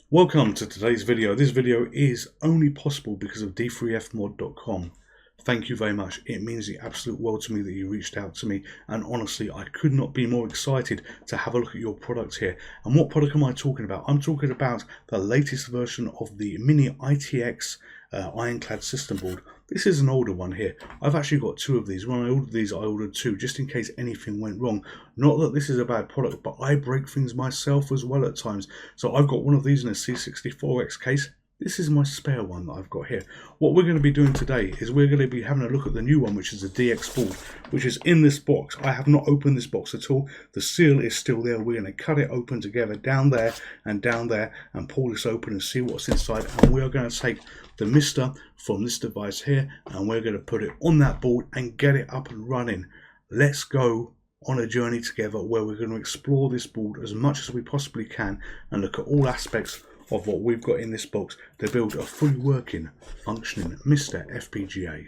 Welcome to today's video. This video is only possible because of d3fmod.com. Thank you very much. It means the absolute world to me that you reached out to me, and honestly I could not be more excited to have a look at your product here. And what product am I talking about? I'm talking about the latest version of the Mini-ITX Ironclad system board. This is an older one here. I've actually got two of these. When I ordered these, I ordered two just in case anything went wrong. Not that this is a bad product, but I break things myself as well at times. So I've got one of these in a C64X case. This is my spare one that I've got here. What we're going to be doing today is we're going to be having a look at the new one, which is the DX board, which is in this box. I have not opened this box at all. The seal is still there. We're going to cut it open together down there and pull this open and see what's inside. And we are going to take the MiSTer from this device here and we're going to put it on that board and get it up and running. Let's go on a journey together where we're going to explore this board as much as we possibly can and look at all aspects of what we've got in this box to build a fully working, functioning MiSTer FPGA.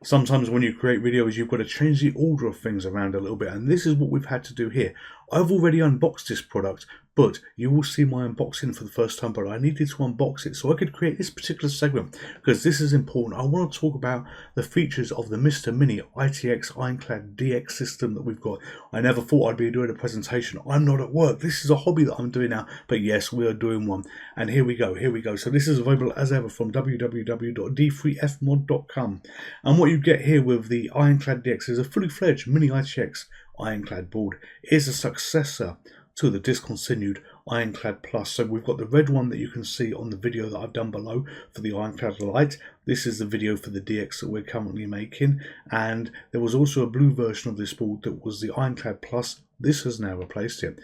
Sometimes when you create videos, you've got to change the order of things around a little bit, and this is what we've had to do here. I've already unboxed this product, but you will see my unboxing for the first time, but I needed to unbox it so I could create this particular segment because this is important. I want to talk about the features of the MiSTer Mini-ITX Ironclad DX system that we've got. I never thought I'd be doing a presentation. I'm not at work. This is a hobby that I'm doing now, but yes, we are doing one. And here we go. So this is available as ever from www.d3fmod.com. And what you get here with the Ironclad DX is a fully fledged Mini-ITX Ironclad board. It is a successor to the discontinued Ironclad Plus. So we've got the red one that you can see on the video that I've done below for the Ironclad Lite. This is the video for the DX that we're currently making, and there was also a blue version of this board that was the Ironclad Plus. This has now replaced it.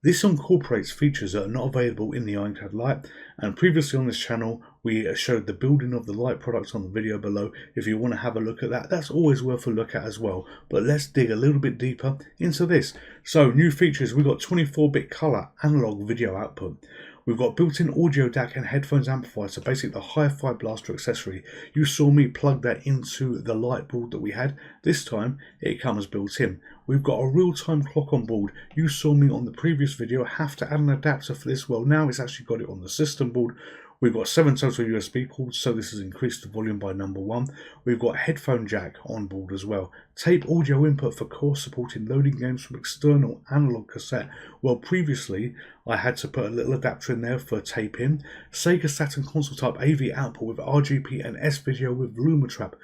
This incorporates features that are not available in the Ironclad Lite, and previously on this channel we showed the building of the Lite products on the video below. If you want to have a look at that, that's always worth a look at as well. But let's dig a little bit deeper into this. So new features, we've got 24-bit color analog video output. We've got built-in audio DAC and headphones amplifier, so basically the Hi-Fi Blaster accessory. You saw me plug that into the Lite board that we had. This time it comes built in. We've got a real-time clock on board. You saw me on the previous video have to add an adapter for this. Well, now it's actually got it on the system board. We've got 7 total USB ports, so this has increased the volume by number 1. We've got a headphone jack on board as well. Tape audio input for core supporting loading games from external analog cassette. Well, previously I had to put a little adapter in there for tape in. Sega Saturn console type AV output with RGB and S-Video with LumaTrap.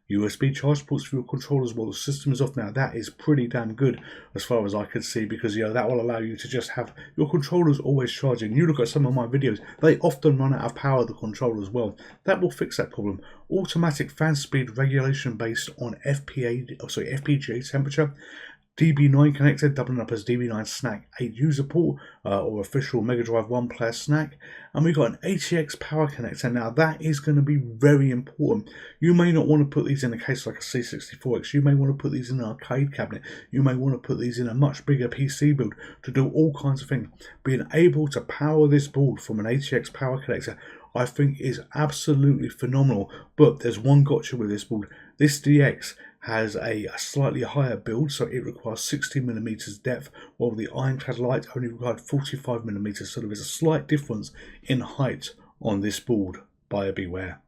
USB charge ports for your controllers while the system is off. Now that is pretty damn good as far as I could see, because that will allow you to just have your controllers always charging. You look at some of my videos, they often run out of power, the controller as well. That will fix that problem. Automatic fan speed regulation based on FPGA temperature. DB9 connector, doubling up as DB9 snack 8 user port or official Mega Drive 1 player snack. And we've got an ATX power connector. Now that is going to be very important. You may not want to put these in a case like a C64X. You may want to put these in an arcade cabinet. You may want to put these in a much bigger PC build to do all kinds of things. Being able to power this board from an ATX power connector, I think is absolutely phenomenal. But there's one gotcha with this board. This DX has a slightly higher build, so it requires 60mm depth, while the Ironclad Lite only required 45mm, so there is a slight difference in height on this board, buyer beware.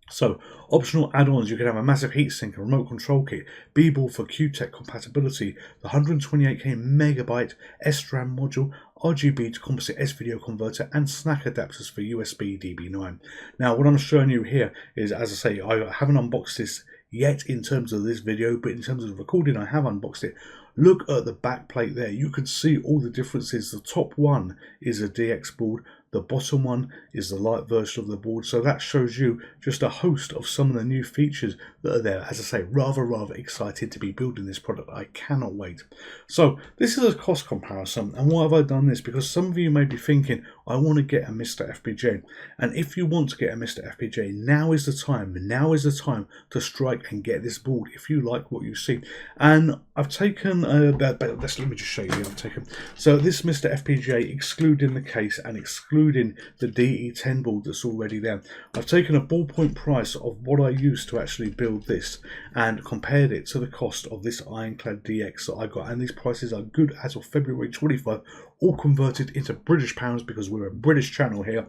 So, optional add-ons, you can have a massive heatsink, a remote control kit, B-board for QTech compatibility, the 128K megabyte SRAM module, RGB to composite S-Video converter, and snack adapters for USB DB9. Now, what I'm showing you here is, as I say, I haven't unboxed this yet in terms of this video, but in terms of the recording I have unboxed it. Look at the back plate there. You can see all the differences. The top one is a DX board. The bottom one is the light version of the board. So that shows you just a host of some of the new features that are there. As I say, rather excited to be building this product. I cannot wait. So this is a cost comparison. And why have I done this? Because some of you may be thinking, I want to get a MiSTer FPGA. And if you want to get a MiSTer FPGA, now is the time. Now is the time to strike and get this board if you like what you see. And I've taken, let me just show you. So this MiSTer FPGA, excluding the case and excluding including the DE10 board that's already there. I've taken a ballpoint price of what I used to actually build this and compared it to the cost of this Ironclad DX that I got, and these prices are good as of February 25, all converted into British pounds because we're a British channel here.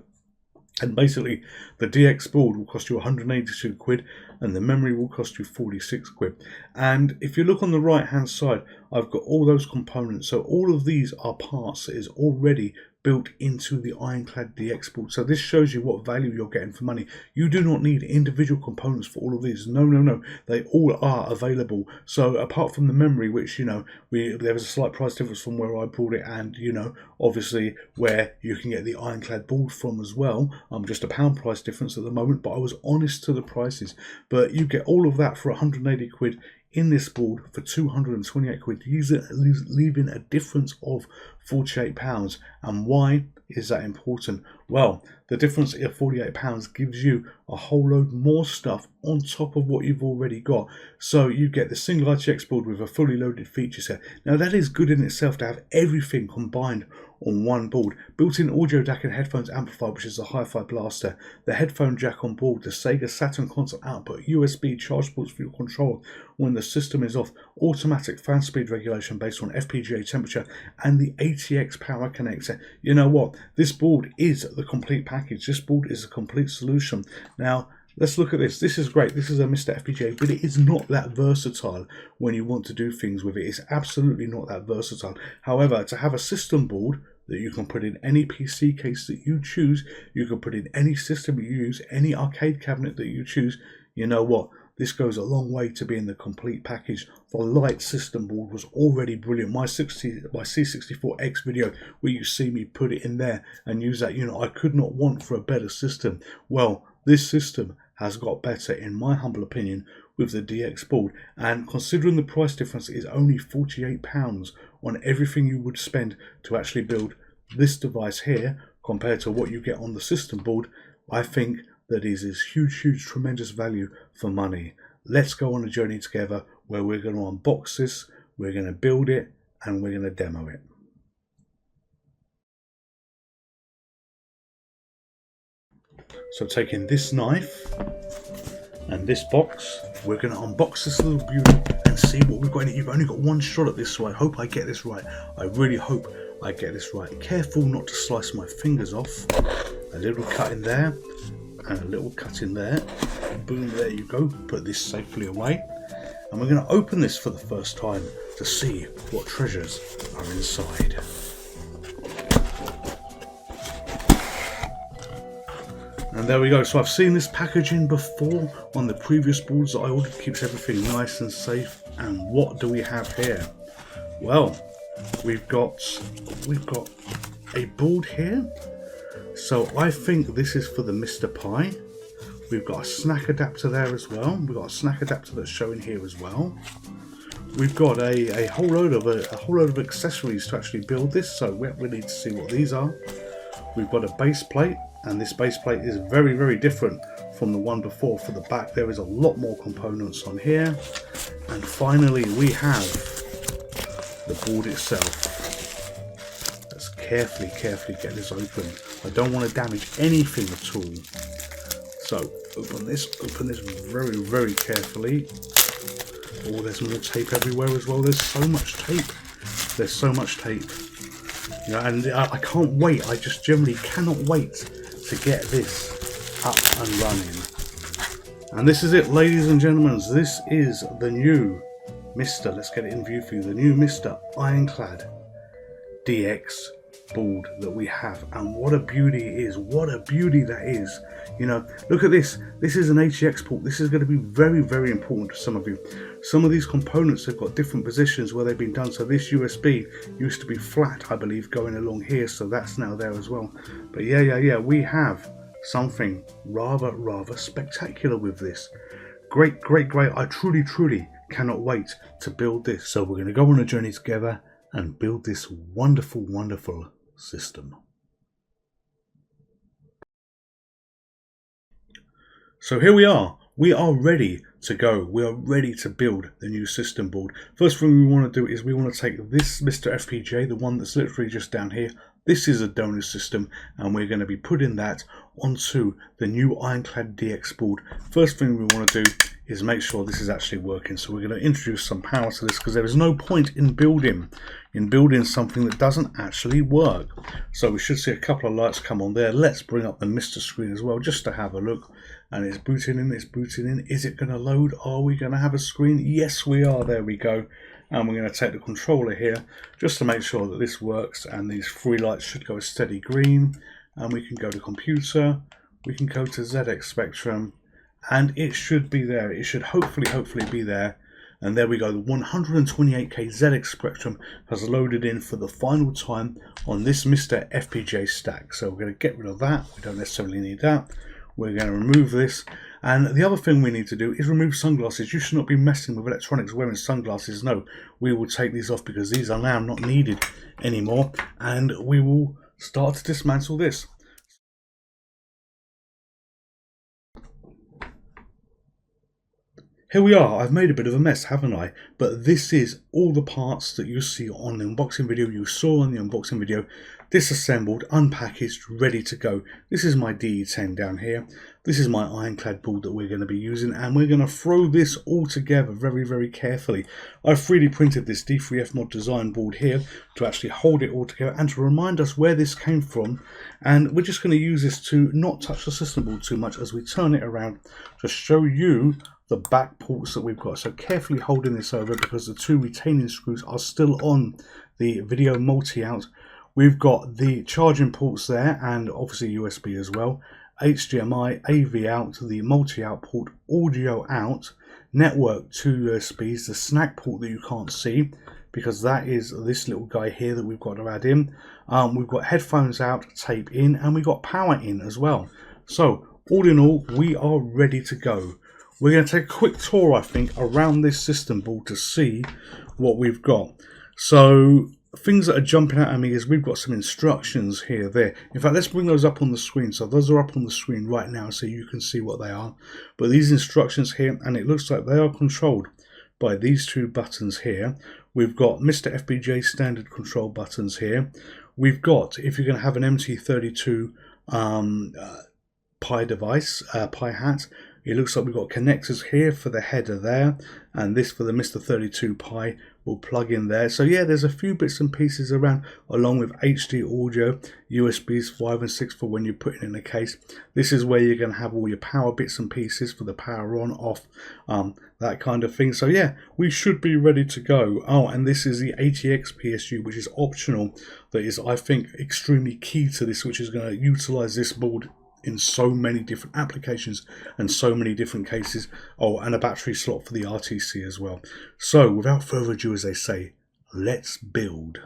And basically, the DX board will cost you 182 quid and the memory will cost you 46 quid. And if you look on the right hand side, I've got all those components. So all of these are parts that is already built into the Ironclad DX board. So this shows you what value you're getting for money. You do not need individual components for all of these. No. They all are available. So apart from the memory, which, you know, there was a slight price difference from where I bought it and, you know, obviously where you can get the Ironclad board from as well. Just a pound price difference at the moment, but I was honest to the prices. But you get all of that for 180 quid in this board for 228 quid, leaving a difference of 48 pounds. And why is that important? Well, the difference of 48 pounds gives you a whole load more stuff on top of what you've already got. So you get the single ITX board with a fully loaded feature set. Now that is good in itself to have everything combined on one board. Built-in audio DAC and headphones amplifier, which is a hi-fi blaster, the headphone jack on board, the Sega Saturn console output, USB charge ports for your controller when the system is off, automatic fan speed regulation based on FPGA temperature, and the ATX power connector. You know what? This board is the complete package. This board is a complete solution. Now, let's look at this. This is great. This is a MiSTer FPGA, but it is not that versatile when you want to do things with it. It's absolutely not that versatile. However, to have a system board that you can put in any PC case that you choose, you can put in any system you use, any arcade cabinet that you choose, you know what? This goes a long way to being the complete package. The light system board was already brilliant. My C64X video where you see me put it in there and use that, you know, I could not want for a better system. Well, this system has got better, in my humble opinion, with the DX board. And considering the price difference is only 48 pounds on everything you would spend to actually build this device here compared to what you get on the system board, I think that is huge, tremendous value for money. Let's go on a journey together where we're going to unbox this, we're going to build it, and we're going to demo it. So taking this knife and this box, we're going to unbox this little beauty and see what we've got in it. You've only got one shot at this, so I hope I get this right. I really hope I get this right. Careful not to slice my fingers off. A little cut in there and a little cut in there. Boom, there you go. Put this safely away. And we're going to open this for the first time to see what treasures are inside. And there we go. So I've seen this packaging before on the previous boards that I ordered. Keeps everything nice and safe. And what do we have here? Well, we've got a board here. So I think this is for the MiSTer Pi. We've got a snack adapter there as well. We've got a snack adapter that's showing here as well. We've got a whole load of accessories to actually build this. So we need to see what these are. We've got a base plate, and this base plate is very different from the one before. For the back, there is a lot more components on here. And finally, we have the board itself. Let's carefully get this open. I don't want to damage anything at all. So open this very carefully. Oh, there's more tape everywhere as well. There's so much tape. There's so much tape. You know, and I can't wait. I just generally cannot wait to get this up and running. And this is it, ladies and gentlemen. This is the new MiSTer. Let's get it in view for you. The new MiSTer Ironclad DX board that we have, and what a beauty it is. What a beauty that is. You know, look at this. This is an ATX port. This is going to be very important to some of you. Some of these components have got different positions where they've been done. So this USB used to be flat, I believe, going along here, so that's now there as well. But yeah, we have something rather spectacular with this. Great. I truly cannot wait to build this. So we're going to go on a journey together and build this wonderful system. So here we are. We are ready to go. We are ready to build the new system board. First thing we want to do is we want to take this MiSTer FPGA, the one that's literally just down here, This is a donor system, and we're going to be putting that onto the new Ironclad DX board. First thing we want to do is make sure this is actually working. So we're going to introduce some power to this, because there is no point in building something that doesn't actually work. So we should see a couple of lights come on there. Let's bring up the MiSTer screen as well, just to have a look. And it's booting in, it's booting in. Is it going to load? Are we going to have a screen? Yes, we are. There we go. And we're going to take the controller here just to make sure that this works, and these 3 lights should go steady green, and we can go to computer, we can go to ZX Spectrum, and it should be there. It should hopefully be there. And there we go, the 128K ZX Spectrum has loaded in for the final time on this MiSTer FPGA stack. So we're going to get rid of that. We don't necessarily need that. We're going to remove this. And the other thing we need to do is remove sunglasses. You should not be messing with electronics wearing sunglasses. No, we will take these off because these are now not needed anymore. And we will start to dismantle this. Here we are. I've made a bit of a mess, haven't I? But this is all the parts that you see on the unboxing video, you saw on the unboxing video, disassembled, unpackaged, ready to go. This is my DE10 down here. This is my Ironclad board that we're going to be using, and we're going to throw this all together very carefully. I've 3D printed this D3F mod design board here to actually hold it all together and to remind us where this came from. And we're just going to use this to not touch the system board too much as we turn it around to show you the back ports that we've got. So carefully holding this over because the 2 retaining screws are still on the video multi-out. We've got the charging ports there, and obviously USB as well, HDMI, AV out, the multi-out port, audio out, network, 2 USBs, the snack port that you can't see because that is this little guy here that we've got to add in. We've got headphones out, tape in, and we've got power in as well. So all in all, we are ready to go. We're going to take a quick tour, I think, around this system board to see what we've got. So things that are jumping out at me is we've got some instructions here, there. In fact, let's bring those up on the screen. So those are up on the screen right now so you can see what they are. But these instructions here, and it looks like they are controlled by these 2 buttons here. We've got MiSTer FPGA standard control buttons here. We've got, if you're going to have an MT32 Pi device, Pi hat, it looks like we've got connectors here for the header there, and this for the MiSTer 32 Pi will plug in there. So yeah, there's a few bits and pieces around, along with HD audio, USBs 5 and 6 for when you're putting in a case. This is where you're going to have all your power bits and pieces for the power on, off, that kind of thing. So yeah, we should be ready to go. Oh, and this is the ATX PSU, which is optional. That is, I think, extremely key to this, which is going to utilize this board in so many different applications and so many different cases. Oh, and a battery slot for the RTC as well. So without further ado, as they say, let's build.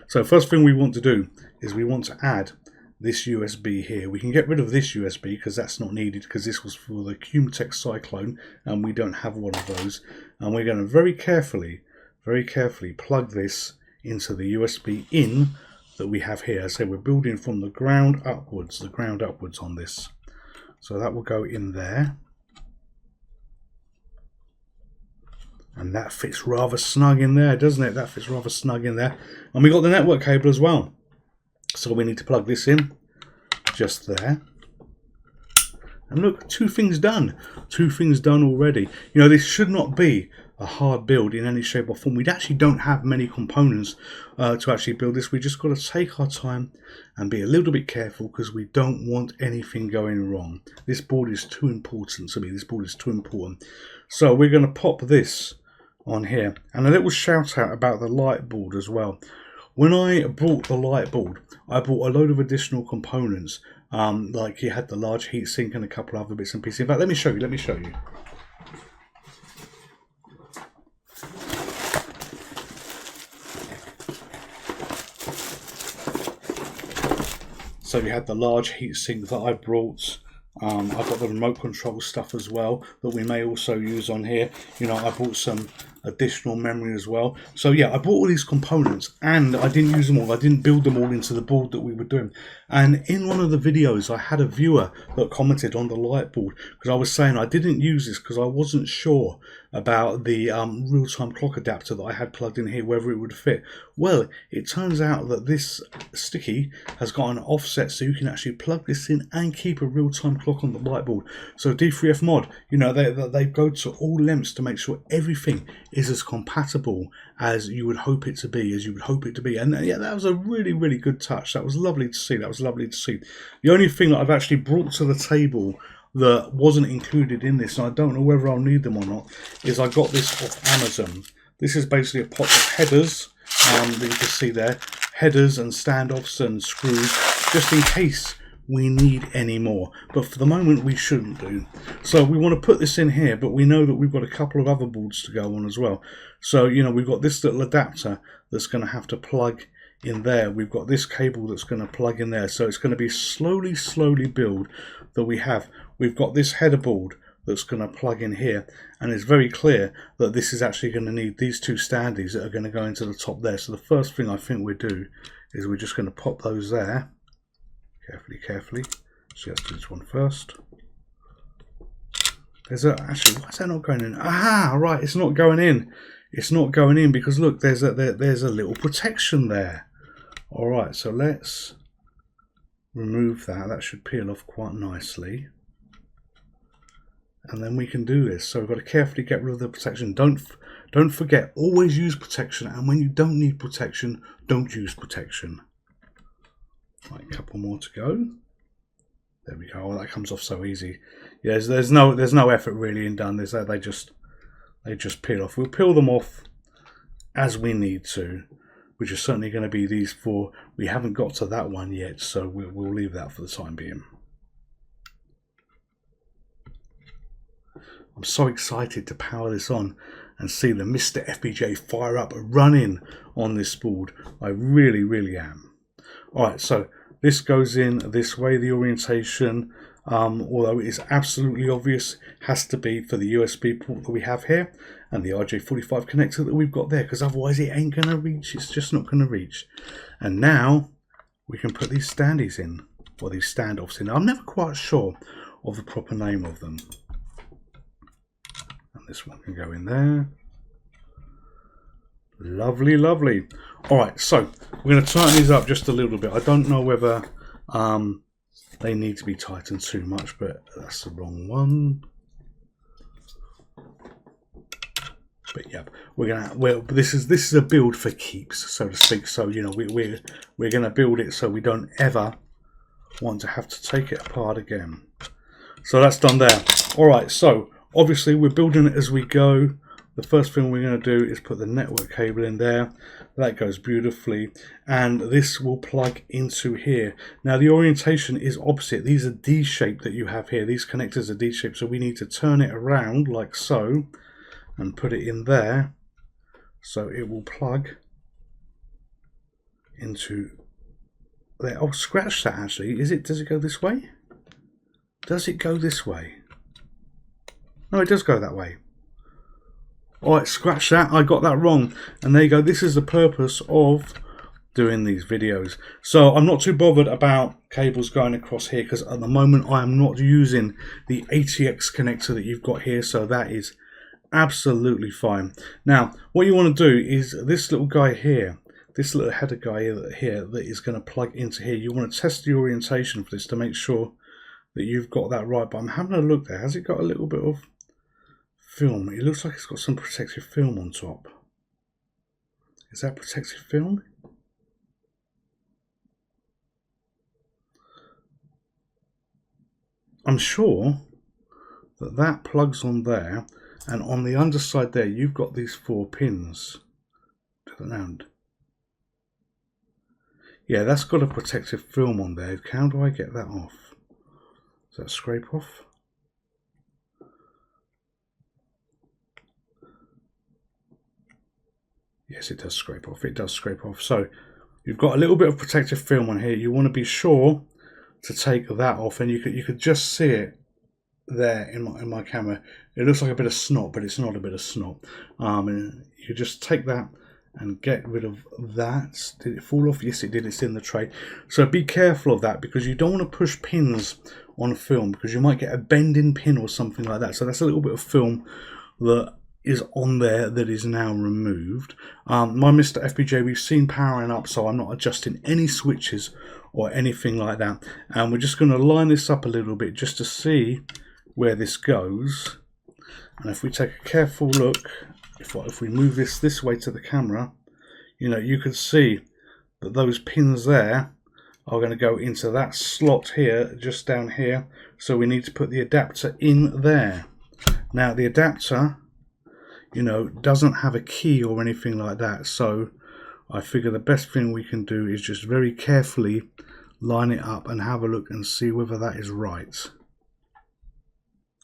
So first thing we want to do is we want to add this USB here. We can get rid of this USB because that's not needed, because this was for the Cumetech Cyclone and we don't have one of those. And we're going to very carefully plug this into the USB in that we have here. So we're building from the ground upwards on this. So that will go in there. And that fits rather snug in there, doesn't it? That fits rather snug in there. And we got the network cable as well. So we need to plug this in just there. And look, 2 things done. 2 things done already. You know, this should not be a hard build in any shape or form. We actually don't have many components to actually build this. We just got to take our time and be a little bit careful because we don't want anything going wrong. This board is too important to me. This board is too important. So we're going to pop this on here. And a little shout out about the light board as well. When I bought the light board, I bought a load of additional components. Like you had the large heatsink and a couple of other bits and pieces. In fact, let me show you. So you had the large heatsink that I brought. I've got the remote control stuff as well that we may also use on here. You know, I bought some additional memory as well. So yeah, I bought all these components and I didn't use them all. I didn't build them all into the board that we were doing. And in one of the videos, I had a viewer that commented on the light board because I was saying I didn't use this because I wasn't sure about the real-time clock adapter that I had plugged in here, whether it would fit. Well, it turns out that this sticky has got an offset, so you can actually plug this in and keep a real-time clock on the light board. So D3F Mod, you know, they go to all lengths to make sure everything is as compatible as you would hope it to be, And yeah, that was a really, really good touch. That was lovely to see. The only thing that I've actually brought to the table that wasn't included in this, and I don't know whether I'll need them or not, is I got this off Amazon. This is basically a pot of headers that you can see there, headers and standoffs and screws, just in case we need any more, but for the moment we shouldn't do. So we want to put this in here, but we know that we've got a couple of other boards to go on as well. So, you know, we've got this little adapter that's going to have to plug in there. We've got this cable that's going to plug in there. So it's going to be slowly build that we have. We've got this header board that's going to plug in here, and it's very clear that this is actually going to need these two standees that are going to go into the top there. So the first thing I think we do is we're just going to pop those there. Carefully. So let's do this one first. Actually, why is that not going in? Ah, right, it's not going in. It's not going in because look, there's a little protection there. All right, so let's remove that. That should peel off quite nicely. And then we can do this. So we've got to carefully get rid of the protection. Don't forget, always use protection. And when you don't need protection, don't use protection. Right, a couple more to go. There we go. Oh, that comes off so easy. Yeah, there's no effort really in done this. They just peel off. We'll peel them off as we need to, which is certainly going to be these four. We haven't got to that one yet, so we'll leave that for the time being. I'm so excited to power this on and see the MiSTer FPGA fire up running on this board. I really am. Alright, so this goes in this way, the orientation, although it is absolutely obvious, has to be for the USB port that we have here and the RJ45 connector that we've got there, because otherwise it ain't going to reach, it's just not going to reach. And now we can put these standees in, or these standoffs in. I'm never quite sure of the proper name of them. And this one can go in there. Lovely. Alright, so we're going to tighten these up just a little bit. I don't know whether they need to be tightened too much, but that's the wrong one. But yeah, this is a build for keeps, so to speak. So you know, we're going to build it so we don't ever want to have to take it apart again. So that's done there. Alright, so obviously we're building it as we go. The first thing we're going to do is put the network cable in there. That goes beautifully, and this will plug into here. Now the orientation is opposite. These are D-shaped that you have here. These connectors are D-shaped, so we need to turn it around like so and put it in there, so it will plug into there. Oh, scratch that actually. Does it go this way? Does it go this way? No, it does go that way. Alright, scratch that, I got that wrong. And there you go, this is the purpose of doing these videos. So I'm not too bothered about cables going across here, because at the moment I am not using the ATX connector that you've got here, so that is absolutely fine. Now, what you want to do is this little guy here, this little header guy here that is going to plug into here, you want to test the orientation for this to make sure that you've got that right. But I'm having a look there. Has it got a little bit of film? It looks like it's got some protective film on top. Is that protective film? I'm sure that that plugs on there, and on the underside there you've got these 4 pins to the end. Yeah, that's got a protective film on there. How do I get that off? Does that scrape off? Yes, it does scrape off. It does scrape off. So you've got a little bit of protective film on here. You want to be sure to take that off, and you could just see it there in my camera, it looks like a bit of snot, but it's not a bit of snot. And you just take that and get rid of that. Did it fall off? Yes, it did. It's in the tray. So be careful of that, because you don't want to push pins on film, because you might get a bending pin or something like that. So that's a little bit of film that is on there that is now removed. My MiSTer FPGA, we've seen powering up, so I'm not adjusting any switches or anything like that. And we're just going to line this up a little bit just to see where this goes. And if we take a careful look, if we move this way to the camera, you know, you can see that those pins there are going to go into that slot here, just down here. So we need to put the adapter in there. Now the adapter, you know, doesn't have a key or anything like that, so I figure the best thing we can do is just very carefully line it up and have a look and see whether that is right.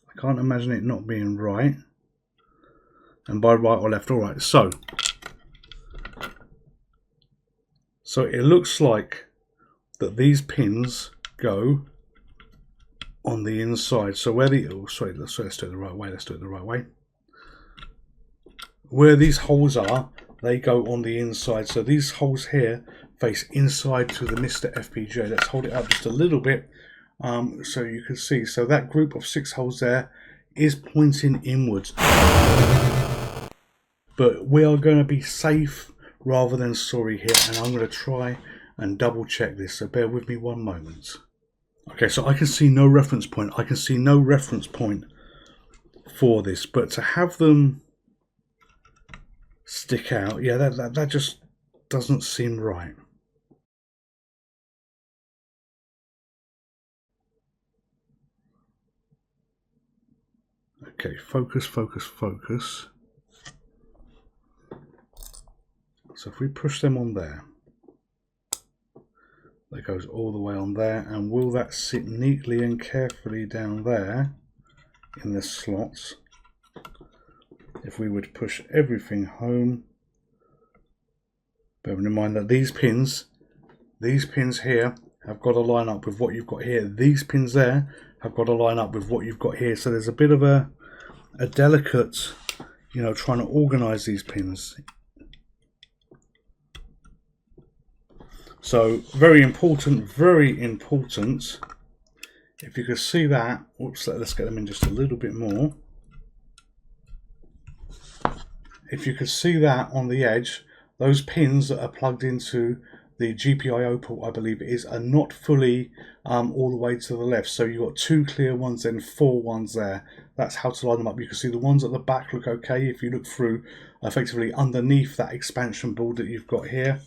I can't imagine it not being right. And by right or left, all right. So it looks like that these pins go on the inside. So where the, oh, sorry, let's do it the right way. Let's do it the right way. Where these holes are, they go on the inside. So these holes here face inside to the MiSTer FPGA. Let's hold it up just a little bit so you can see. So that group of 6 holes there is pointing inwards. But we are going to be safe rather than sorry here, and I'm going to try and double check this. So bear with me one moment. Okay, so I can see no reference point. I can see no reference point for this, but to have them stick out, yeah, that just doesn't seem right. Okay, focus, focus, focus. So if we push them on there, that goes all the way on there, and will that sit neatly and carefully down there in the slots? If we would push everything home, bearing in mind that these pins here have got to line up with what you've got here. These pins there have got to line up with what you've got here. So there's a bit of a delicate, you know, trying to organize these pins. So very important, very important. If you could see that, oops, let's get them in just a little bit more. If you could see that on the edge, those pins that are plugged into the GPIO port, I believe it is, are not fully all the way to the left. So you've got 2 clear ones and 4 ones there. That's how to line them up. You can see the ones at the back look okay if you look through effectively underneath that expansion board that you've got here.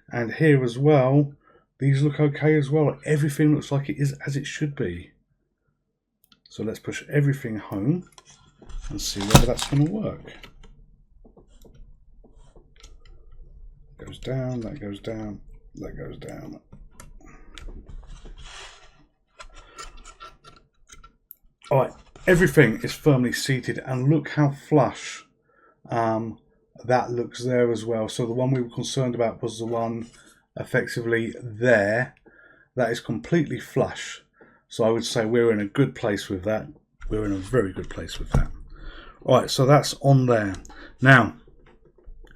And here as well, these look okay as well. Everything looks like it is as it should be. So let's push everything home and see whether that's going to work. Goes down, that goes down, that goes down. All right, everything is firmly seated, and look how flush that looks there as well. So the one we were concerned about was the one effectively there. That is completely flush. So I would say we're in a good place with that. We're in a very good place with that. All right, so that's on there. Now,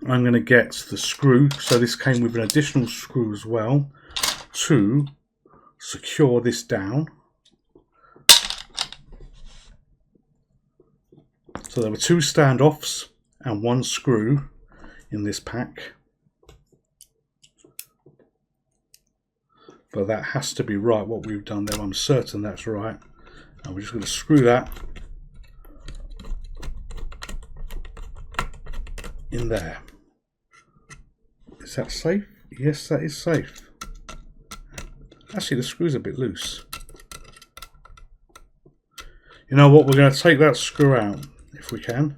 I'm going to get the screw. So this came with an additional screw as well to secure this down. So there were 2 standoffs and 1 screw in this pack. But that has to be right, what we've done there. I'm certain that's right. And we're just going to screw that in there. Is that safe? Yes, that is safe. Actually, the screw's a bit loose. You know what? We're going to take that screw out if we can.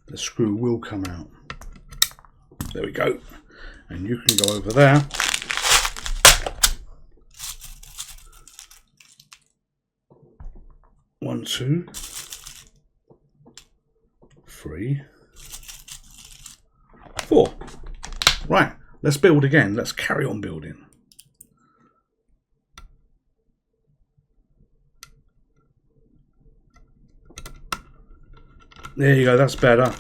The screw will come out. There we go. And you can go over there. One, 2, 3, 4. Right, let's build again. Let's carry on building. There you go, that's better.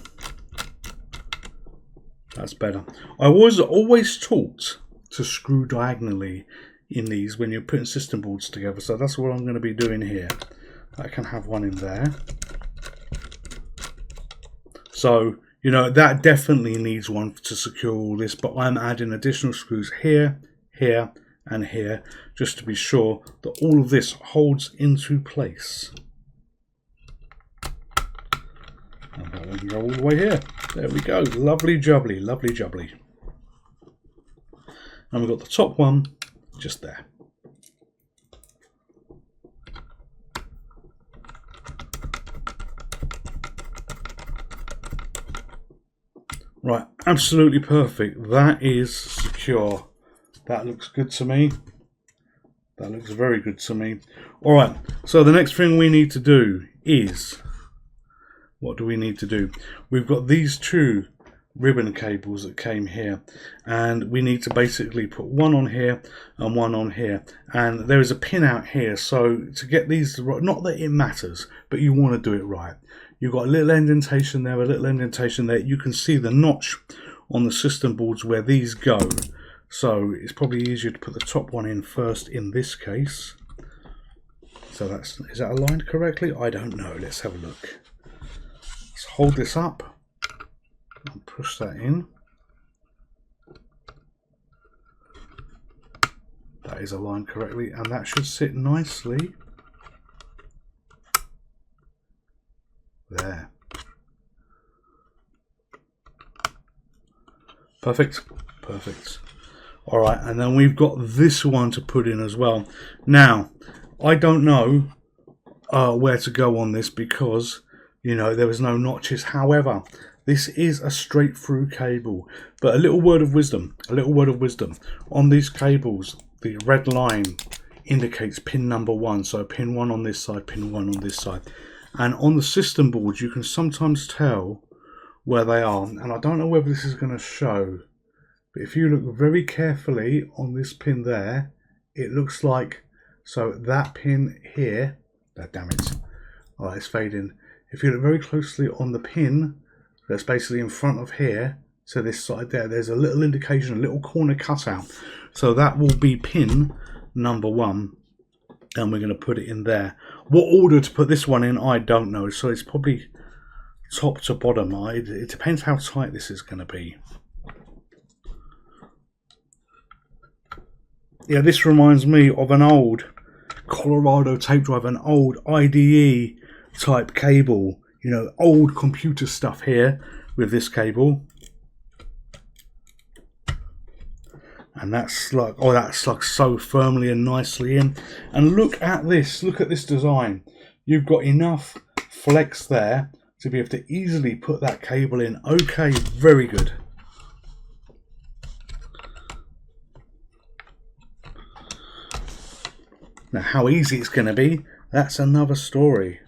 That's better. I was always taught to screw diagonally in these when you're putting system boards together, so that's what I'm going to be doing here. I can have one in there. So, you know, that definitely needs one to secure all this, but I'm adding additional screws here, here, and here, just to be sure that all of this holds into place. And that one can go all the way here. There we go. Lovely jubbly, lovely jubbly. And we've got the top one just there. Right, absolutely perfect. That is secure. That looks good to me. That looks very good to me. Alright, so the next thing we need to do is... What do we need to do? We've got these 2 ribbon cables that came here, and we need to basically put one on here and one on here, and there is a pin out here, so to get these right, not that it matters, but you want to do it right. You've got a little indentation there, a little indentation there. You can see the notch on the system boards where these go, so it's probably easier to put the top one in first in this case. So that's, is that aligned correctly? I don't know. Let's have a look. Let's hold this up and push that in. That is aligned correctly, and that should sit nicely there. Perfect, perfect. All right, and then we've got this one to put in as well. Now, I don't know where to go on this because, you know, there was no notches. However, this is a straight through cable, but a little word of wisdom, on these cables, the red line indicates pin number 1. So pin 1 on this side, pin 1 on this side. And on the system boards, you can sometimes tell where they are. And I don't know whether this is going to show, but if you look very carefully on this pin there, it looks like, so that pin here, damn it, all right, it's fading. If you look very closely on the pin that's basically in front of here, so this side there, there's a little indication, a little corner cutout. So that will be pin number 1, and we're going to put it in there. What order to put this one in, I don't know. So it's probably top to bottom. It depends how tight this is going to be. Yeah, this reminds me of an old Colorado tape drive, an old IDE type cable, you know, old computer stuff here with this cable. And that's like, oh, that's like so firmly and nicely in. And look at this design. You've got enough flex there to be able to easily put that cable in. Okay, very good. Now, how easy it's going to be, that's another story.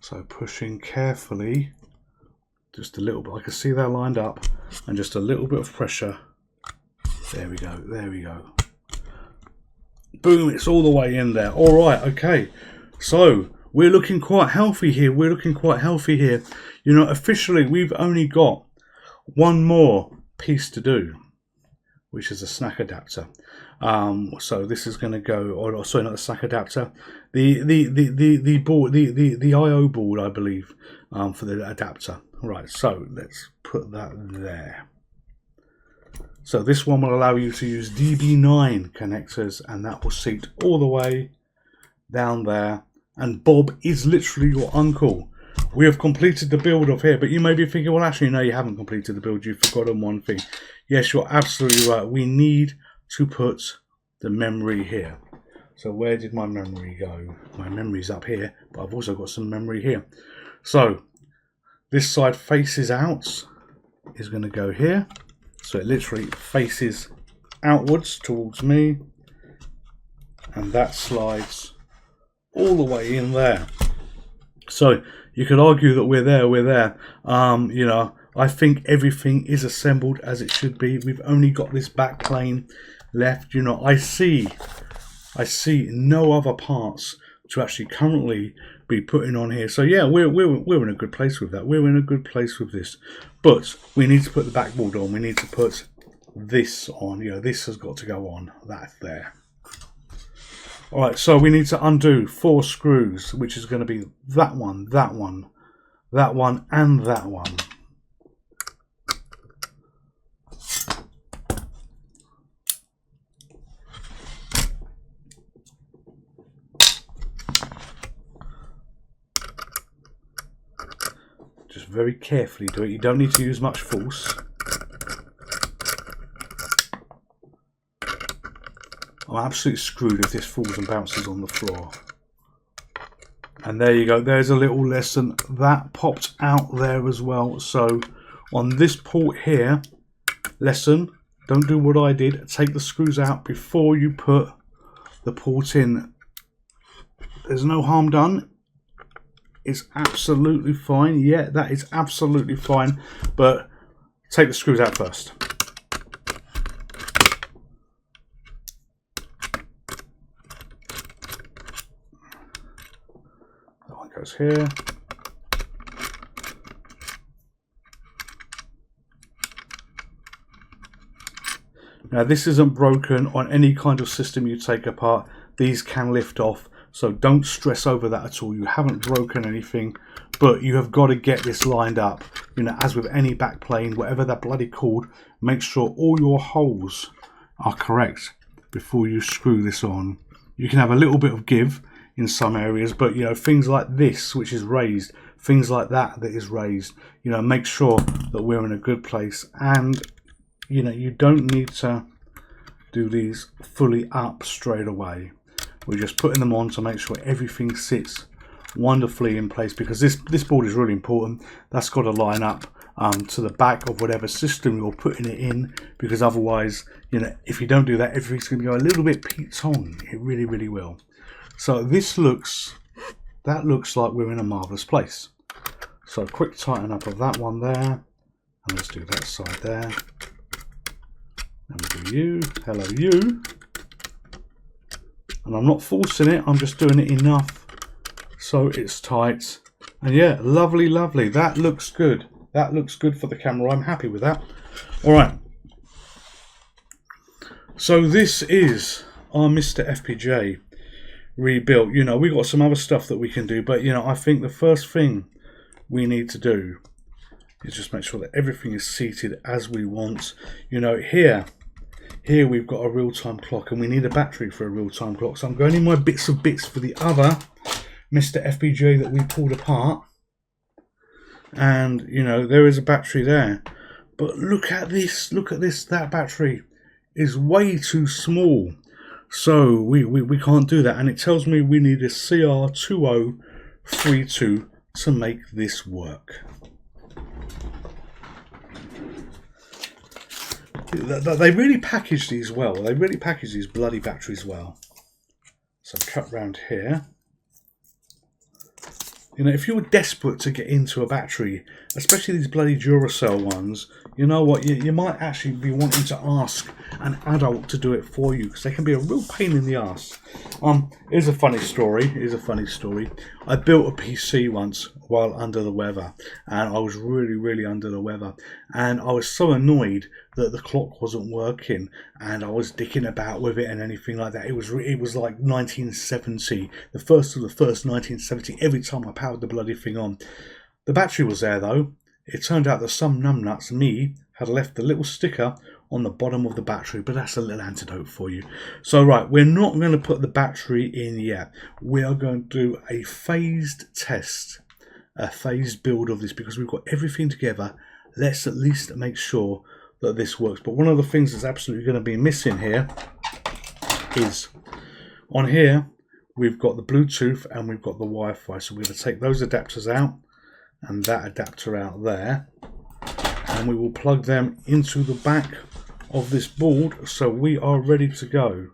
So pushing carefully, just a little bit. I can see they're lined up, and just a little bit of pressure. There we go, there we go. Boom, it's all the way in there. All right, okay. So we're looking quite healthy here. You know, officially, we've only got one more piece to do, which is a snack adapter. So this is going to go, or sorry, not the snack adapter, the board, the IO board, I believe, for the adapter. Right, so let's put that there. So this one will allow you to use DB9 connectors, and that will seat all the way down there. And Bob is literally your uncle. We have completed the build of here, but you may be thinking, well, actually, no, you haven't completed the build. You've forgotten one thing. Yes, you're absolutely right. We need to put the memory here. So where did my memory go? My memory's up here, but I've also got some memory here. So this side faces out is going to go here. So it literally faces outwards towards me, and that slides all the way in there. So you could argue that we're there. You know, I think everything is assembled as it should be. We've only got this back plane left. You know, I see no other parts to actually currently be putting on here. So yeah, we're in a good place with that. We're in a good place with this. But we need to put the backboard on. We need to put this on. You know, this has got to go on. That's there. Alright, so we need to undo 4 screws, which is going to be that one, that one, that one, and that one. Just very carefully do it. You don't need to use much force. I'm absolutely screwed if this falls and bounces on the floor. And there you go. There's a little lesson. That popped out there as well. So on this port here, lesson, don't do what I did. Take the screws out before you put the port in. There's no harm done. It's absolutely fine. Yeah, that is absolutely fine. But take the screws out first. That one goes here. Now this isn't broken on any kind of system you take apart. These can lift off. So don't stress over that at all. You haven't broken anything, but you have got to get this lined up. You know, as with any back plane, whatever they're bloody called, make sure all your holes are correct before you screw this on. You can have a little bit of give in some areas, but you know, things like this, which is raised, things like that that is raised, you know, make sure that we're in a good place. And you know, you don't need to do these fully up straight away. We're just putting them on to make sure everything sits wonderfully in place, because this board is really important. That's got to line up to the back of whatever system you're putting it in, because otherwise, you know, if you don't do that, everything's going to go a little bit Pete-on. It really, really will. So that looks like we're in a marvelous place. So quick tighten up of that one there, and let's do that side there. And we'll do you, hello you. And I'm not forcing it, I'm just doing it enough so it's tight. And yeah, lovely, lovely. That looks good. That looks good for the camera. I'm happy with that. All right. So this is our MiSTer FPGA rebuilt. You know, we've got some other stuff that we can do, but you know, I think the first thing we need to do is just make sure that everything is seated as we want. You know, here we've got a real-time clock, and we need a battery for a real-time clock. So I'm going in my bits of bits for the other MiSTer FPGA that we pulled apart. And, you know, there is a battery there. But look at this, that battery is way too small. So we can't do that. And it tells me we need a CR2032 to make this work. They really package these well. They really package these bloody batteries well. So cut round here. You know, if you were desperate to get into a battery, especially these bloody Duracell ones, you know what, you might actually be wanting to ask an adult to do it for you, because they can be a real pain in the ass. Here's a funny story. I built a PC once while under the weather, and I was really under the weather, and I was so annoyed that the clock wasn't working, and I was dicking about with it and anything like that. It was like 1970, the first of the first 1970. Every time I powered the bloody thing on, the battery was there though. It turned out that some numbnuts, me, had left the little sticker on the bottom of the battery, but that's a little antidote for you. So right, we're not going to put the battery in yet. We are going to do a phased test, a phased build of this, because we've got everything together. Let's at least make sure that this works. But one of the things that's absolutely going to be missing here is on here we've got the Bluetooth and we've got the Wi-Fi. So we're going to take those adapters out and that adapter out there, and we will plug them into the back of this board, so we are ready to go.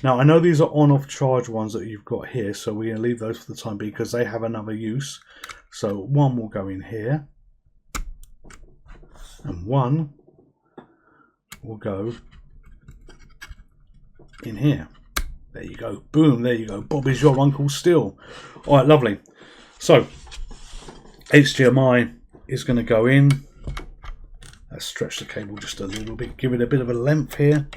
Now I know these are on-off charge ones that you've got here, so we're going to leave those for the time being because they have another use. So one will go in here, and one will go in here. There you go. Boom, there you go. Bob is your uncle still. Alright, lovely. So HDMI is going to go in. Let's stretch the cable just a little bit, give it a bit of a length here.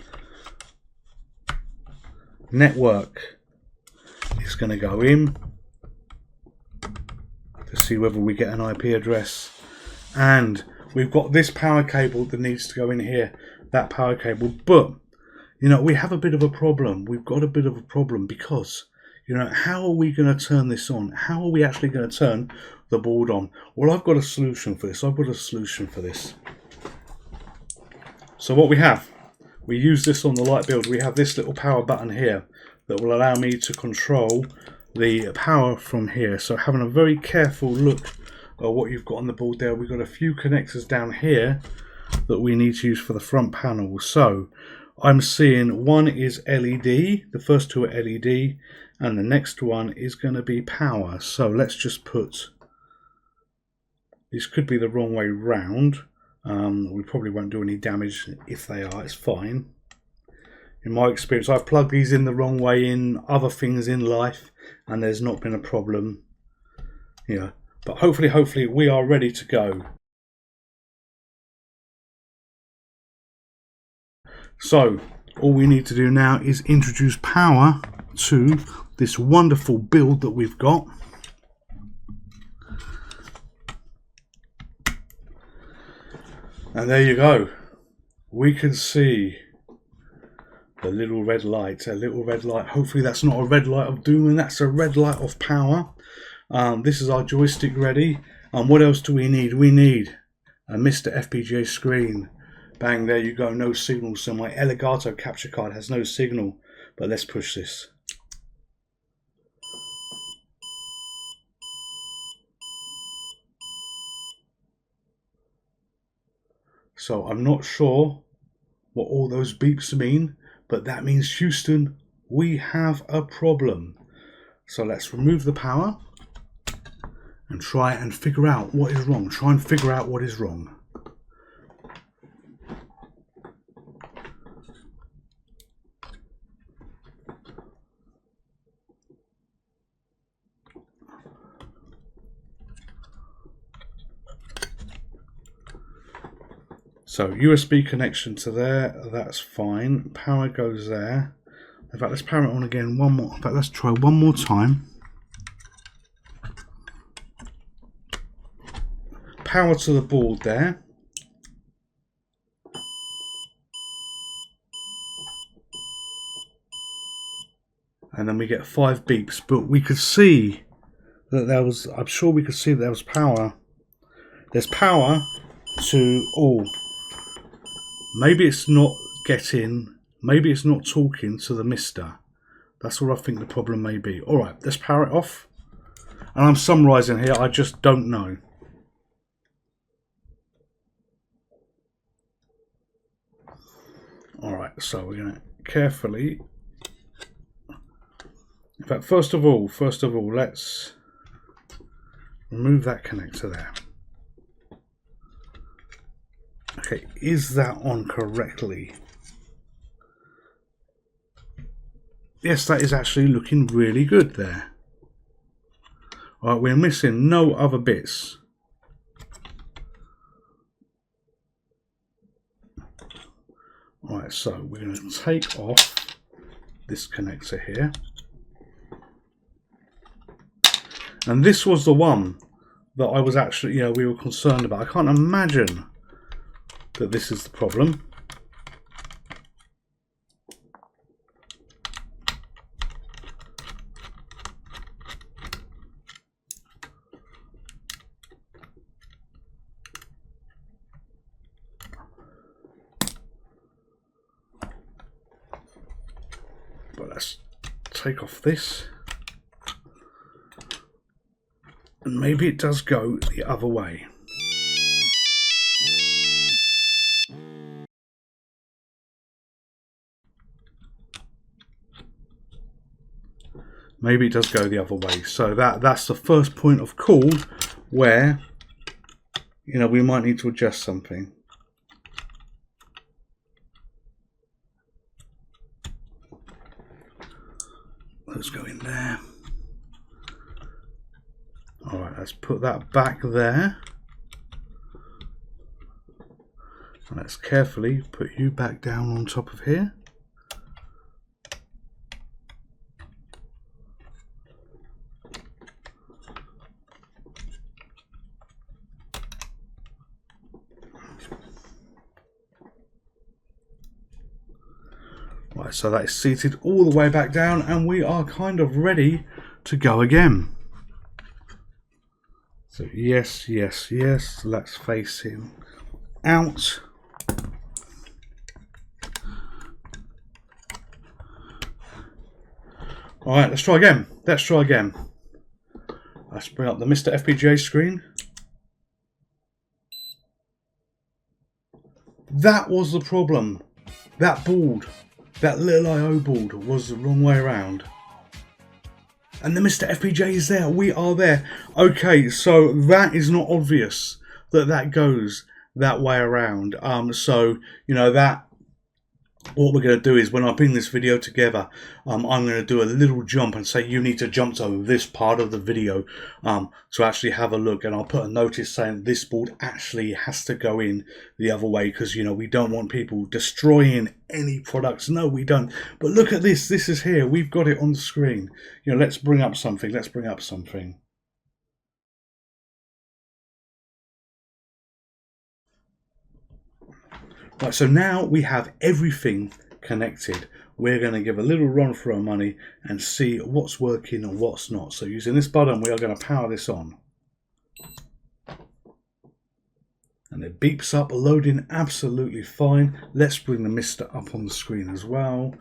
Network is going to go in to see whether we get an IP address, and we've got this power cable that needs to go in here, that power cable. But you know, we have a bit of a problem. We've got a bit of a problem because, you know, how are we going to turn this on? How are we actually going to turn the board on? Well, I've got a solution for this. So what we have, we use this on the light build. We have this little power button here that will allow me to control the power from here. So having a very careful look at what you've got on the board there, we've got a few connectors down here that we need to use for the front panel. So I'm seeing one is LED, the first two are LED, and the next one is going to be power. So let's just put, this could be the wrong way round. We probably won't do any damage. If they are, it's fine. In my experience, I've plugged these in the wrong way in other things in life, and there's not been a problem. Yeah, but hopefully we are ready to go. So all we need to do now is introduce power to this wonderful build that we've got. And there you go. We can see the little red light, a little red light. Hopefully that's not a red light of doom, and that's a red light of power. This is our joystick ready. What else do we need? We need a MiSTer FPGA screen. Bang, there you go, no signal. So my Elgato capture card has no signal, but let's push this. So I'm not sure what all those beeps mean, but that means, Houston, we have a problem. So let's remove the power and try and figure out what is wrong. Try and figure out what is wrong. So USB connection to there, that's fine. Power goes there. In fact, let's power it on again one more. In fact, let's try one more time. Power to the board there. And then we get 5 beeps, but we could see that there was, I'm sure we could see that there was power. There's power to all. Maybe it's not getting, maybe it's not talking to the MiSTer. That's what I think the problem may be. Alright, let's power it off. And I'm summarising here, I just don't know. Alright, so we're going to carefully, in fact, first of all, let's remove that connector there. Okay, is that on correctly? Yes, that is actually looking really good there. Alright, we're missing no other bits. Alright, so we're going to take off this connector here. And this was the one that I was actually, you know, we were concerned about. I can't imagine that this is the problem. But let's take off this. And maybe it does go the other way. Maybe it does go the other way. So that's the first point of call where, you know, we might need to adjust something. Let's go in there. All right, let's put that back there. Let's carefully put you back down on top of here. Right, so that is seated all the way back down, and we are kind of ready to go again. So yes, yes, yes, let's face him out. All right, let's try again. Let's try again. Let's bring up the MiSTer FPGA screen. That was the problem. That board, that little I/O board, was the wrong way around. And the MiSTer FPGA is there. We are there. Okay, so that is not obvious that that goes that way around. So, you know, that what we're going to do is when I bring this video together, I'm going to do a little jump and say you need to jump to this part of the video to actually have a look, and I'll put a notice saying this board actually has to go in the other way, because, you know, we don't want people destroying any products. No, we don't. But look at this. This is here. We've got it on the screen. You know, let's bring up something. Let's bring up something. Right, so now we have everything connected. We're going to give a little run for our money and see what's working and what's not. So using this button, we are going to power this on. And it beeps up, loading absolutely fine. Let's bring the MiSTer up on the screen as well.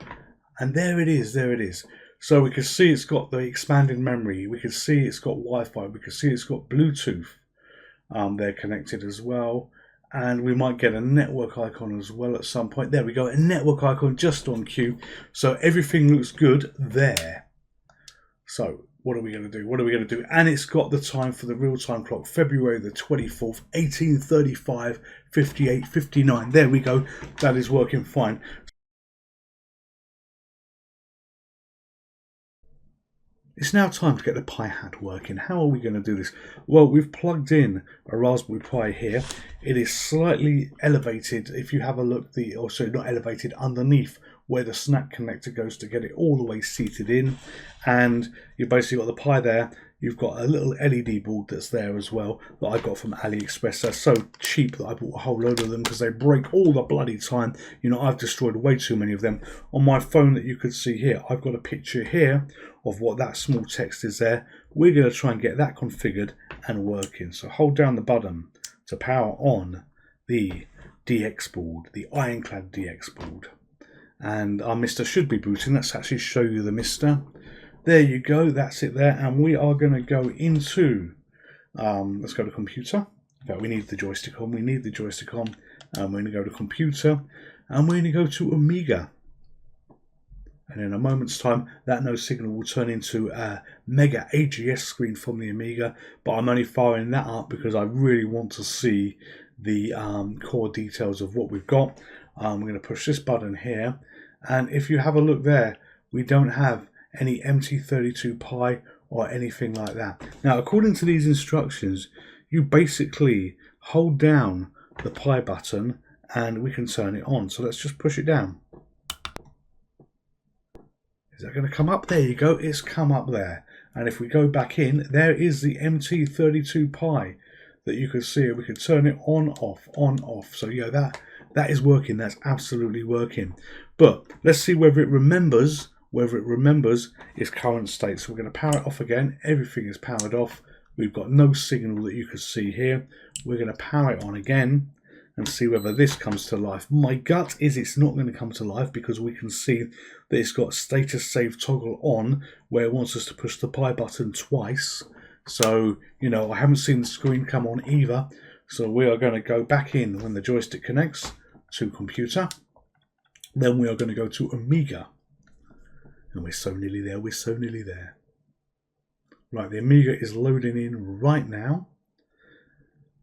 And there it is, there it is. So we can see it's got the expanded memory. We can see it's got Wi-Fi. We can see it's got Bluetooth. They're connected as well. And we might get a network icon as well at some point. There we go, a network icon just on cue. So everything looks good there. So what are we going to do? What are we going to do? And it's got the time for the real-time clock, February the 24th, 18:35, 58:59. There we go. That is working fine. It's now time to get the Pi hat working. How are we going to do this? Well, we've plugged in a Raspberry Pi here. It is slightly elevated. If you have a look, also not elevated, underneath where the snap connector goes to get it all the way seated in. And you've basically got the Pi there. You've got a little LED board that's there as well that I got from AliExpress. They're so cheap that I bought a whole load of them because they break all the bloody time. You know, I've destroyed way too many of them. On my phone that you could see here, I've got a picture here of what that small text is there. We're going to try and get that configured and working. So hold down the button to power on the DX board, the Ironclad DX board. And our MiSTer should be booting. Let's actually show you the MiSTer. There you go, that's it there, and we are going to go into, let's go to computer. In fact, we need the joystick on, and we're going to go to computer, and we're going to go to Amiga. And in a moment's time, that no signal will turn into a mega AGS screen from the Amiga, but I'm only firing that up because I really want to see the core details of what we've got. We're going to push this button here, and if you have a look there, we don't have any MT32 Pi or anything like that. Now, according to these instructions, you basically hold down the Pi button and we can turn it on. So let's just push it down. Is that going to come up? There you go, it's come up there. And if we go back in, there is the MT32 Pi that you can see. We can turn it on, off. So yeah, that is working. That's absolutely working. But let's see whether it remembers its current state. So we're going to power it off again. Everything is powered off. We've got no signal that you can see here. We're going to power it on again and see whether this comes to life. My gut is it's not going to come to life because we can see that it's got status save toggle on where it wants us to push the Pi button twice. So, you know, I haven't seen the screen come on either. So we are going to go back in when the joystick connects to computer. Then we are going to go to Amiga. And we're so nearly there, we're so nearly there. Right, the Amiga is loading in right now.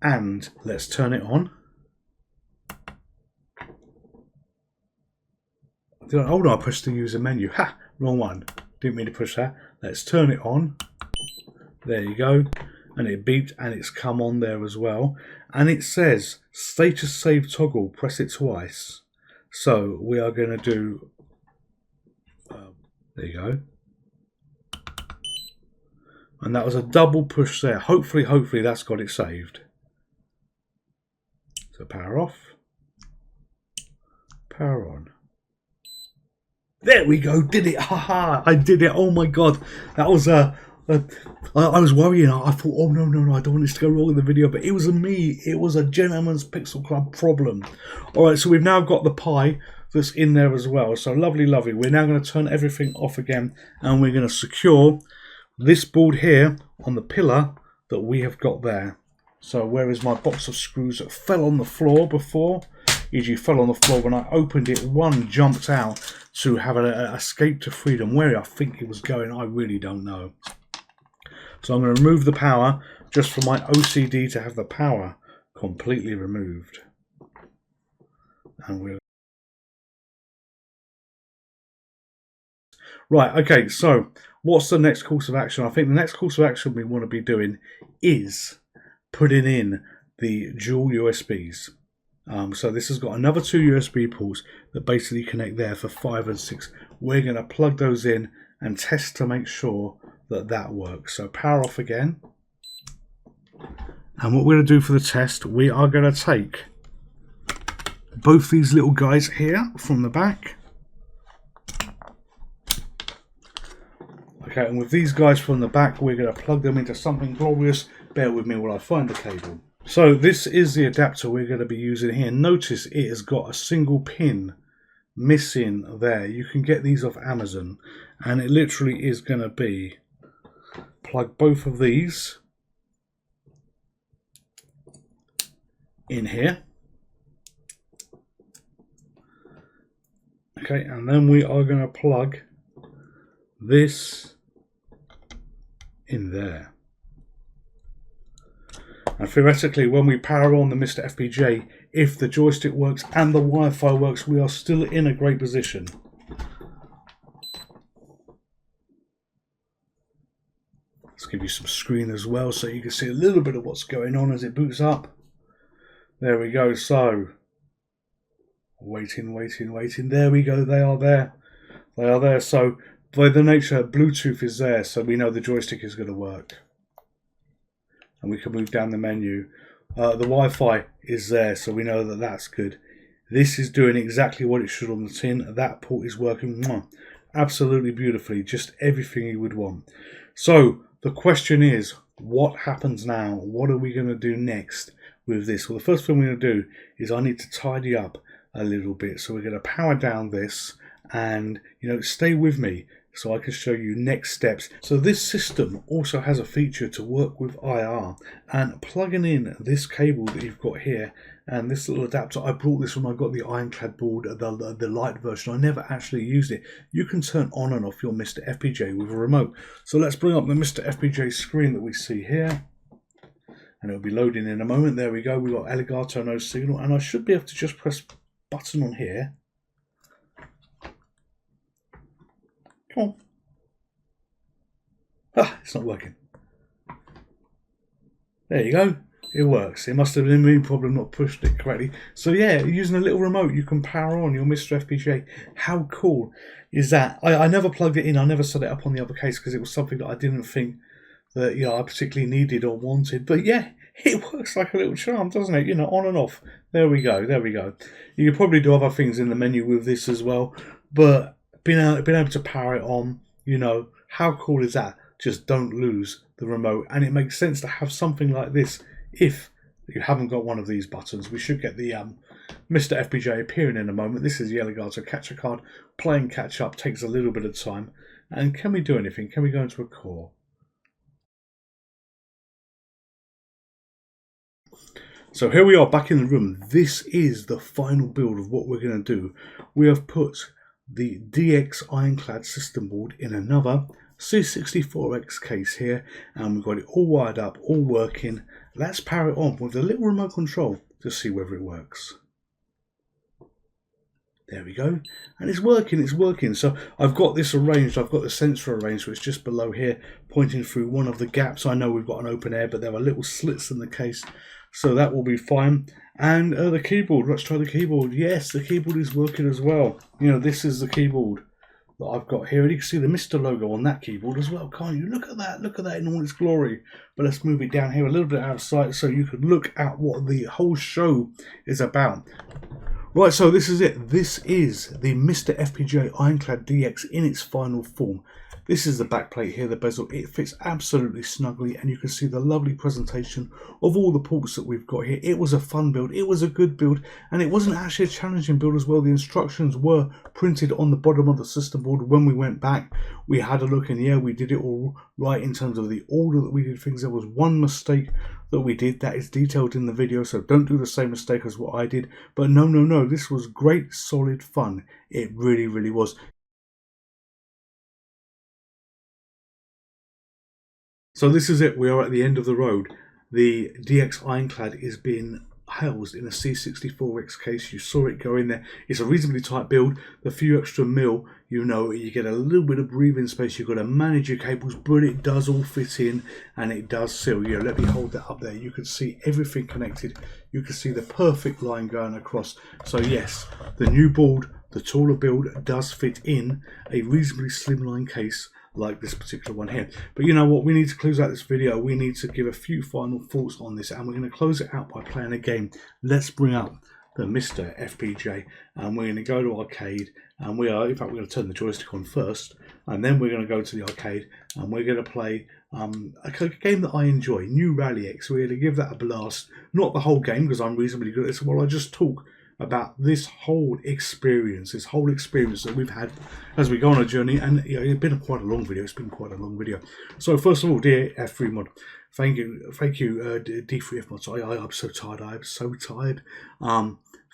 And let's turn it on. Oh no, I pushed the user menu. Ha! Wrong one. Didn't mean to push that. Let's turn it on. There you go. And it beeped and it's come on there as well. And it says status save toggle. Press it twice. So we are going to do... there you go. And that was a double push there. Hopefully that's got it saved. So power off. Power on. There we go, did it, haha, I did it, oh my god, that was I was worrying, I thought, oh no, I don't want this to go wrong in the video, but it was it was a Gentleman's Pixel Club problem. Alright, so we've now got the Pi that's in there as well, so lovely, we're now going to turn everything off again, and we're going to secure this board here on the pillar that we have got there. So where is my box of screws that fell on the floor before? E.g. fell on the floor when I opened it, one jumped out to have an escape to freedom. Where I think it was going, I really don't know. So I'm going to remove the power just for my OCD to have the power completely removed. And we'll... Right, okay, so what's the next course of action? I think the next course of action we want to be doing is putting in the dual USBs. So this has got another 2 USB ports that basically connect there for 5 and 6. We're going to plug those in and test to make sure that that works. So power off again. And what we're going to do for the test, we are going to take both these little guys here from the back. Okay, and with these guys from the back, we're going to plug them into something glorious. Bear with me while I find the cable. So this is the adapter we're going to be using here. Notice it has got a single pin missing there. You can get these off Amazon, and it literally is going to be plug both of these in here. Okay, and then we are going to plug this in there. And theoretically, when we power on the MiSTer FPGA, if the joystick works and the Wi-Fi works, we are still in a great position. Let's give you some screen as well so you can see a little bit of what's going on as it boots up. There we go. So, waiting. There we go. They are there. So, by the nature, Bluetooth is there, so we know the joystick is going to work. And we can move down the menu. The Wi-Fi is there, so we know that that's good. This is doing exactly what it should on the tin. That port is working absolutely beautifully, just everything you would want. So the question is, what happens now? What are we going to do next with this? Well, the first thing we're going to do is I need to tidy up a little bit. So we're going to power down this, and stay with me so I can show you next steps. So this system also has a feature to work with IR, and plugging in this cable that you've got here and this little adapter, I brought this when I got the Ironclad board, the light version. I never actually used it. You can turn on and off your MiSTer FPGA with a remote. So let's bring up the MiSTer FPGA screen that we see here, and it'll be loading in a moment. There we go, we've got Elgato no signal, and I should be able to just press button on here. Come on. Ah, it's not working. There you go. It works. It must have been me problem not pushed it correctly. So yeah, using a little remote, you can power on your MiSTer FPGA. How cool is that? I never plugged it in. I never set it up on the other case because it was something that I didn't think that I particularly needed or wanted. But yeah, it works like a little charm, doesn't it? On and off. There we go. You could probably do other things in the menu with this as well, but being able to power it on, how cool is that? Just don't lose the remote. And it makes sense to have something like this if you haven't got one of these buttons. We should get the MiSTer FPGA appearing in a moment. This is the Elgato capture card. Playing catch up takes a little bit of time. And can we do anything? Can we go into a core? So here we are back in the room. This is the final build of what we're going to do. We have put the DX Ironclad system board in another C64X case here, and we've got it all wired up, all working. Let's power it on with a little remote control to see whether it works. There we go, and it's working. So I've got this arranged, I've got the sensor arranged, so it's just below here, pointing through one of the gaps. I know we've got an open air, but there are little slits in the case, so that will be fine. And the keyboard, let's try the keyboard. Yes, the keyboard is working as well. You know, this is the keyboard that I've got here, and you can see the MiSTer logo on that keyboard as well, can't you? Look at that in all its glory. But let's move it down here a little bit out of sight so you can look at what the whole show is about. Right, so this is it. This is the MiSTer FPGA Ironclad DX in its final form. This is the back plate here, the bezel. It fits absolutely snugly, and you can see the lovely presentation of all the ports that we've got here. It was a fun build, it was a good build, and it wasn't actually a challenging build as well. The instructions were printed on the bottom of the system board. When we went back, we had a look, and yeah, we did it all right in terms of the order that we did things. There was one mistake that we did that is detailed in the video, so don't do the same mistake as what I did. But no, this was great, solid fun. It really was. So this is it, we are at the end of the road. The DX Ironclad is being housed in a C64X case. You saw it go in there. It's a reasonably tight build. The few extra mil, you know, you get a little bit of breathing space. You've got to manage your cables, but it does all fit in and it does seal. You know, let me hold that up there. You can see everything connected. You can see the perfect line going across. So yes, the new board, the taller build, does fit in a reasonably slimline case like this particular one here. But you know what, we need to close out this video. We need to give a few final thoughts on this, and we're going to close it out by playing a game. Let's bring up the MiSTer FPGA, and we're going to go to arcade, and we're going to turn the joystick on first, and then we're going to go to the arcade, and we're going to play a game that I enjoy, New Rally X. We're going to give that a blast. Not the whole game, because I'm reasonably good at this. Well, I just talk about this whole experience that we've had as we go on a journey. And you know, it's been quite a long video. So first of all, dear F3 Mod, thank you D3F Mod. I'm so tired.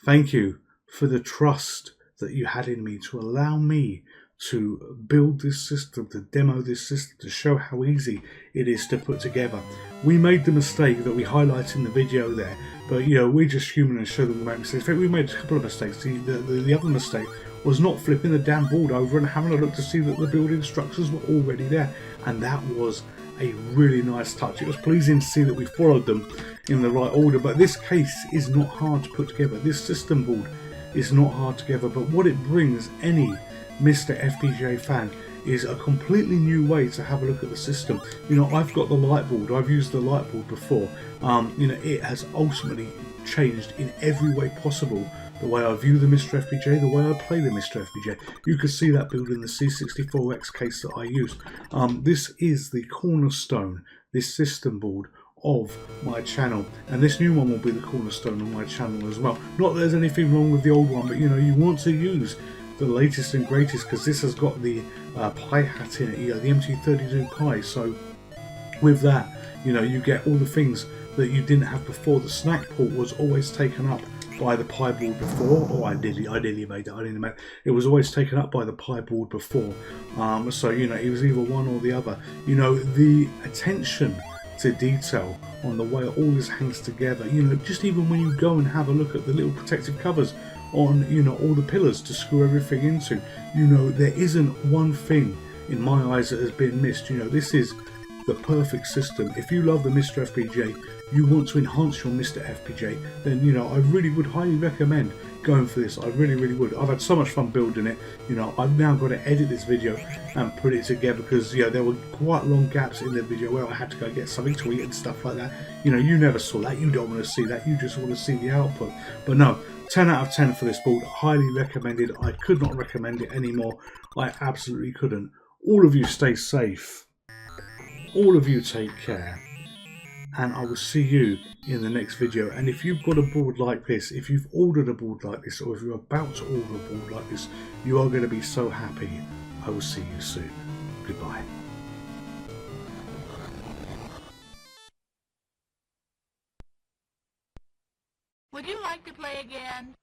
Thank you for the trust that you had in me to allow me to build this system, to demo this system, to show how easy it is to put together. We made the mistake that we highlight in the video there, but you know, we're just human and show that we make mistakes. In fact, we made a couple of mistakes. The other mistake was not flipping the damn board over and having a look to see that the build instructions were already there, and that was a really nice touch. It was pleasing to see that we followed them in the right order. But this case is not hard to put together. This system board is not hard together, but what it brings any MiSTer FPGA fan is a completely new way to have a look at the system. You know, I've got the light board, I've used the light board before. You know, it has ultimately changed in every way possible. The way I view the MiSTer FPGA, the way I play the MiSTer FPGA. You can see that build in the C64X case that I used. This is the cornerstone, this system board of my channel, and this new one will be the cornerstone of my channel as well. Not that there's anything wrong with the old one, but you know, you want to use the latest and greatest because this has got the Pi hat in it, you know, the MT32 Pi. So with that, you know, you get all the things that you didn't have before. The snack port was always taken up by the Pi board before, or I nearly made it. It was always taken up by the Pi board before. So you know, it was either one or the other. You know, the attention to detail on the way all this hangs together. You know, just even when you go and have a look at the little protective covers on, you know, all the pillars to screw everything into, you know, there isn't one thing in my eyes that has been missed. You know, this is the perfect system. If you love the MiSTer FPGA, you want to enhance your MiSTer FPGA, then you know, I really would highly recommend going for this. I really would. I've had so much fun building it. You know, I've now got to edit this video and put it together because, you know, there were quite long gaps in the video where I had to go get something to eat and stuff like that. You know, you never saw that. You don't want to see that. You just want to see the output. But no, 10 out of 10 for this board. Highly recommended. I could not recommend it anymore. I absolutely couldn't. All of you stay safe. All of you take care. And I will see you in the next video. And if you've got a board like this, if you've ordered a board like this, or if you're about to order a board like this, you are going to be so happy. I will see you soon. Goodbye. play again.